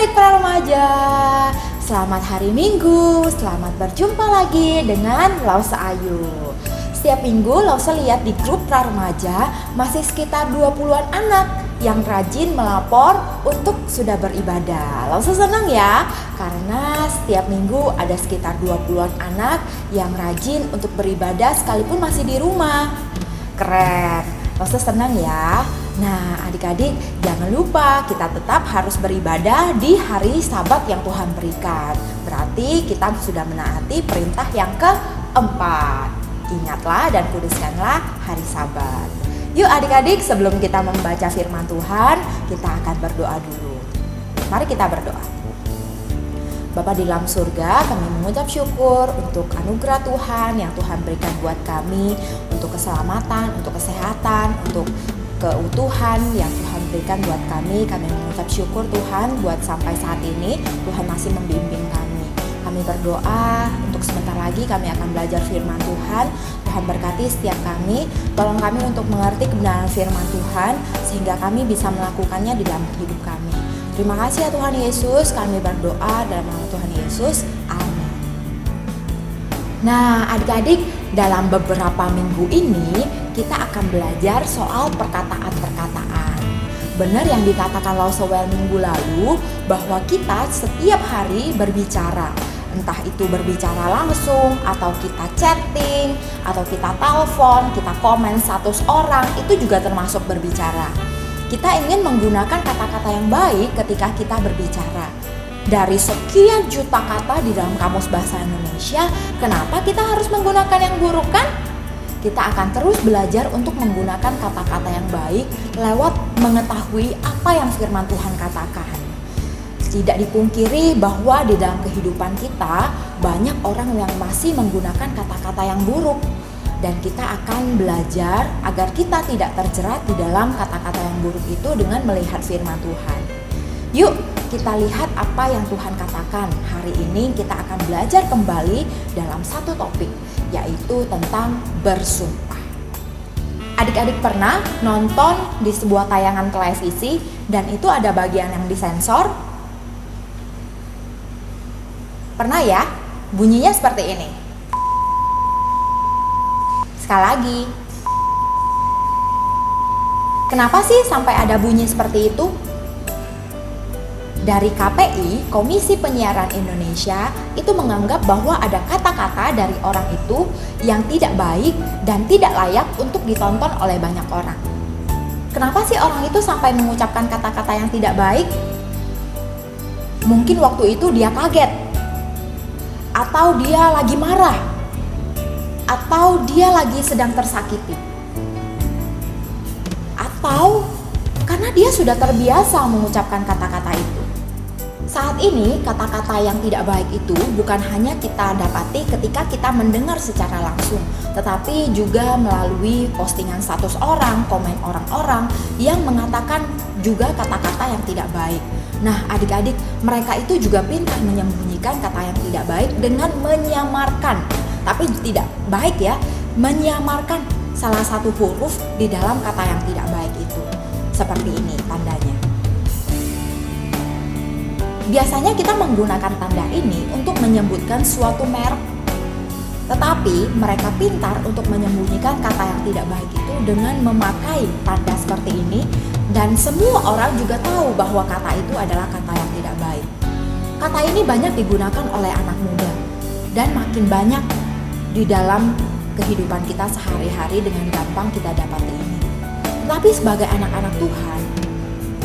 adik-adik para remaja, selamat hari Minggu, selamat berjumpa lagi dengan Lause Ayu. Setiap minggu Lause lihat di grup pra remaja masih sekitar 20-an anak yang rajin melapor untuk sudah beribadah. Lause senang ya, karena setiap minggu ada sekitar 20-an anak yang rajin untuk beribadah sekalipun masih di rumah. Keren, Lause senang ya. Nah, adik-adik jangan lupa kita tetap harus beribadah di hari Sabat yang Tuhan berikan. Berarti kita sudah menaati perintah yang keempat. Ingatlah dan kuduskanlah hari Sabat. Yuk adik-adik, sebelum kita membaca firman Tuhan, kita akan berdoa dulu. Mari kita berdoa. Bapa di dalam surga, kami mengucap syukur untuk anugerah Tuhan yang Tuhan berikan buat kami, untuk keselamatan, untuk kesehatan, untuk keutuhan yang Tuhan berikan buat kami. Kami mengucap syukur Tuhan buat sampai saat ini Tuhan masih membimbing kami. Kami berdoa untuk sebentar lagi kami akan belajar firman Tuhan. Tuhan berkati setiap kami, tolong kami untuk mengerti kebenaran firman Tuhan sehingga kami bisa melakukannya di dalam hidup kami. Terima kasih ya Tuhan Yesus, kami berdoa dalam nama Tuhan Yesus, amin. Nah adik-adik, dalam beberapa minggu ini kita akan belajar soal perkataan-perkataan. Benar yang dikatakan Lause minggu lalu, bahwa kita setiap hari berbicara. Entah itu berbicara langsung, atau kita chatting, atau kita telepon, kita komen status orang, itu juga termasuk berbicara. Kita ingin menggunakan kata-kata yang baik ketika kita berbicara. Dari sekian juta kata di dalam Kamus Bahasa Indonesia, kenapa kita harus menggunakan yang buruk kan? Kita akan terus belajar untuk menggunakan kata-kata yang baik lewat mengetahui apa yang firman Tuhan katakan. Tidak dipungkiri bahwa di dalam kehidupan kita banyak orang yang masih menggunakan kata-kata yang buruk. Dan kita akan belajar agar kita tidak terjerat di dalam kata-kata yang buruk itu dengan melihat firman Tuhan. Yuk kita lihat apa yang Tuhan katakan. Hari ini kita akan belajar kembali dalam satu topik, yaitu tentang bersumpah. Adik-adik pernah nonton di sebuah tayangan televisi dan itu ada bagian yang disensor? Pernah ya? Bunyinya seperti ini. Sekali lagi. Kenapa sih sampai ada bunyi seperti itu? Dari KPI, Komisi Penyiaran Indonesia, itu menganggap bahwa ada kata-kata dari orang itu yang tidak baik dan tidak layak untuk ditonton oleh banyak orang. Kenapa sih orang itu sampai mengucapkan kata-kata yang tidak baik? Mungkin waktu itu dia kaget, atau dia lagi marah, atau dia lagi sedang tersakiti, atau karena dia sudah terbiasa mengucapkan kata-kata itu. Saat ini kata-kata yang tidak baik itu bukan hanya kita dapati ketika kita mendengar secara langsung, tetapi juga melalui postingan status orang, komen orang-orang yang mengatakan juga kata-kata yang tidak baik. Nah adik-adik, mereka itu juga pintar menyembunyikan kata yang tidak baik dengan menyamarkan, tapi tidak baik ya, menyamarkan salah satu huruf di dalam kata yang tidak baik itu. Seperti ini tandanya. Biasanya kita menggunakan tanda ini untuk menyebutkan suatu merek. Tetapi mereka pintar untuk menyembunyikan kata yang tidak baik itu dengan memakai tanda seperti ini. Dan semua orang juga tahu bahwa kata itu adalah kata yang tidak baik. Kata ini banyak digunakan oleh anak muda. Dan makin banyak di dalam kehidupan kita sehari-hari dengan gampang kita dapati ini. Tetapi sebagai anak-anak Tuhan,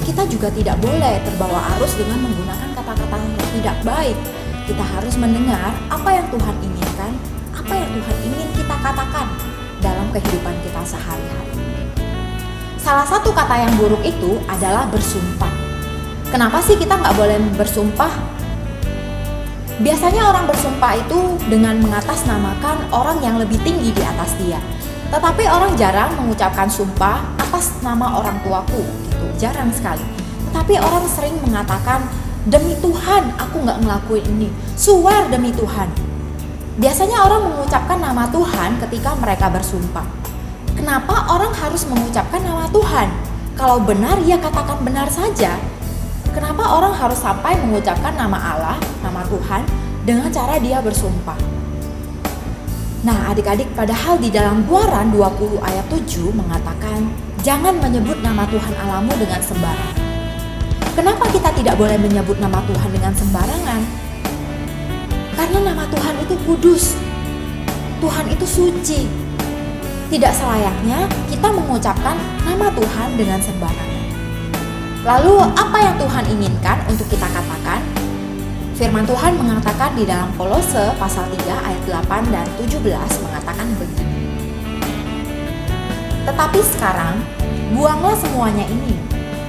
kita juga tidak boleh terbawa arus dengan menggunakan kata-kata yang tidak baik. Kita harus mendengar apa yang Tuhan inginkan, apa yang Tuhan ingin kita katakan dalam kehidupan kita sehari-hari. Salah satu kata yang buruk itu adalah bersumpah. Kenapa sih kita nggak boleh bersumpah? Biasanya orang bersumpah itu dengan mengatasnamakan orang yang lebih tinggi di atas dia. Tetapi orang jarang mengucapkan sumpah atas nama orang tuaku, gitu. Jarang sekali. Tetapi orang sering mengatakan, demi Tuhan aku nggak ngelakuin ini, swear demi Tuhan. Biasanya orang mengucapkan nama Tuhan ketika mereka bersumpah. Kenapa orang harus mengucapkan nama Tuhan? Kalau benar ya katakan benar saja. Kenapa orang harus sampai mengucapkan nama Allah, nama Tuhan dengan cara dia bersumpah? Nah adik-adik, padahal di dalam Keluaran 20 ayat 7 mengatakan, jangan menyebut nama Tuhan Allahmu dengan sembarangan. Kenapa kita tidak boleh menyebut nama Tuhan dengan sembarangan? Karena nama Tuhan itu kudus. Tuhan itu suci. Tidak selayaknya kita mengucapkan nama Tuhan dengan sembarangan. Lalu apa yang Tuhan inginkan untuk kita katakan? Firman Tuhan mengatakan di dalam Kolose pasal 3 ayat 8 dan 17 mengatakan begini. Tetapi sekarang buanglah semuanya ini,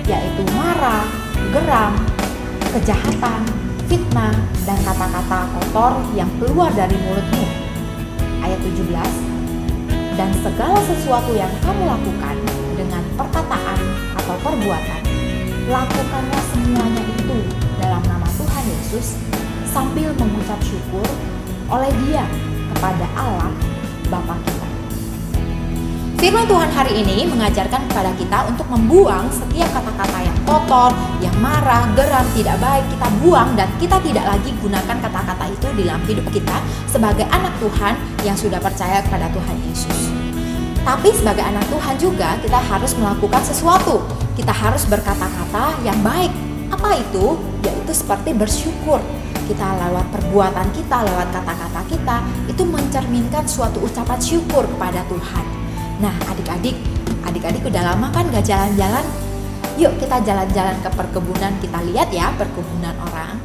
yaitu marah, geram, kejahatan, fitnah, dan kata-kata kotor yang keluar dari mulutmu. Ayat 17. Dan segala sesuatu yang kamu lakukan dengan perkataan atau perbuatan, lakukanlah semuanya itu dalam nama Tuhan Yesus sambil mengucap syukur oleh Dia kepada Allah Bapa kita. Firman Tuhan hari ini mengajarkan kepada kita untuk membuang setiap kata-kata yang kotor, yang marah, geram, tidak baik. Kita buang dan kita tidak lagi gunakan kata-kata itu di dalam hidup kita sebagai anak Tuhan yang sudah percaya kepada Tuhan Yesus. Tapi sebagai anak Tuhan juga kita harus melakukan sesuatu. Kita harus berkata-kata yang baik. Apa itu? Yaitu seperti bersyukur. Kita lewat perbuatan kita, lewat kata-kata kita, itu mencerminkan suatu ucapan syukur kepada Tuhan. Nah adik-adik udah lama kan gak jalan-jalan? Yuk kita jalan-jalan ke perkebunan, kita lihat ya perkebunan orang.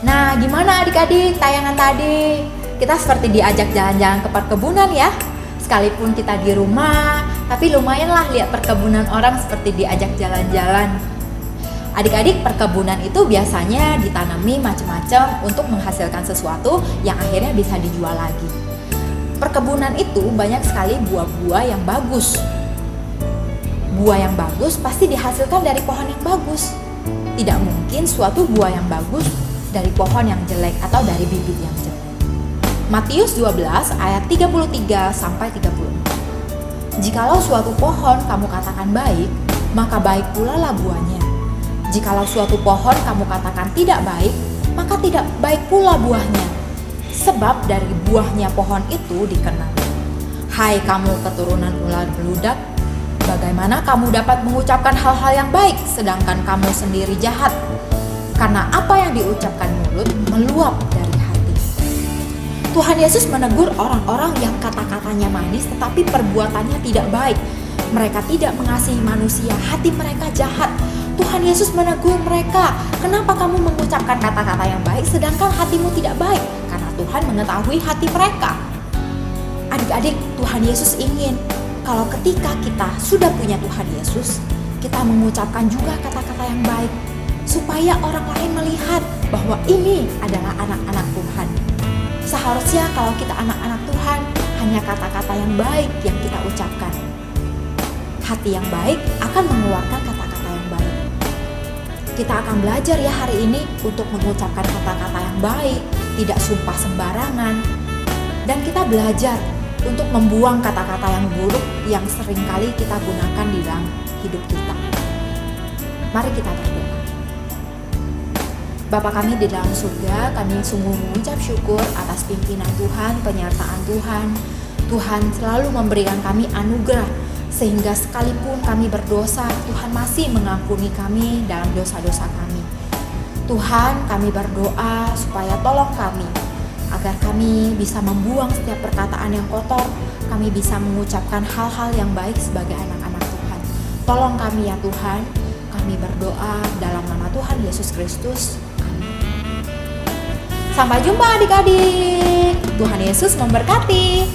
Nah, gimana adik-adik tayangan tadi? Kita seperti diajak jalan-jalan ke perkebunan ya. Sekalipun kita di rumah, tapi lumayanlah lihat perkebunan orang seperti diajak jalan-jalan. Adik-adik, perkebunan itu biasanya ditanami macam-macam untuk menghasilkan sesuatu yang akhirnya bisa dijual lagi. Perkebunan itu banyak sekali buah-buah yang bagus. Buah yang bagus pasti dihasilkan dari pohon yang bagus. Tidak mungkin suatu buah yang bagus dari pohon yang jelek atau dari bibit yang jelek. Matius 12 ayat 33 sampai 34. Jikalau suatu pohon kamu katakan baik, maka baik pula lah buahnya. Jikalau suatu pohon kamu katakan tidak baik, maka tidak baik pula buahnya. Sebab dari buahnya pohon itu dikenal. Hai kamu keturunan ular beludak, bagaimana kamu dapat mengucapkan hal-hal yang baik sedangkan kamu sendiri jahat? Karena apa yang diucapkan mulut meluap dari hati. Tuhan Yesus menegur orang-orang yang kata-katanya manis tetapi perbuatannya tidak baik. Mereka tidak mengasihi manusia, hati mereka jahat. Tuhan Yesus menegur mereka, kenapa kamu mengucapkan kata-kata yang baik sedangkan hatimu tidak baik? Karena Tuhan mengetahui hati mereka. Adik-adik, Tuhan Yesus ingin kalau ketika kita sudah punya Tuhan Yesus, kita mengucapkan juga kata-kata yang baik, supaya orang lain melihat bahwa ini adalah anak-anak Tuhan. Seharusnya kalau kita anak-anak Tuhan, hanya kata-kata yang baik yang kita ucapkan. Hati yang baik akan mengeluarkan kata-kata yang baik. Kita akan belajar ya hari ini untuk mengucapkan kata-kata yang baik, tidak sumpah sembarangan. Dan kita belajar untuk membuang kata-kata yang buruk yang seringkali kita gunakan di dalam hidup kita. Mari kita berdoa. Bapa kami di dalam surga, kami sungguh mengucap syukur atas pimpinan Tuhan, penyertaan Tuhan. Tuhan selalu memberikan kami anugerah, sehingga sekalipun kami berdosa, Tuhan masih mengampuni kami dalam dosa-dosa kami. Tuhan, kami berdoa supaya tolong kami, agar kami bisa membuang setiap perkataan yang kotor, kami bisa mengucapkan hal-hal yang baik sebagai anak-anak Tuhan. Tolong kami ya Tuhan, kami berdoa dalam nama Tuhan Yesus Kristus. Amin. Sampai jumpa adik-adik. Tuhan Yesus memberkati.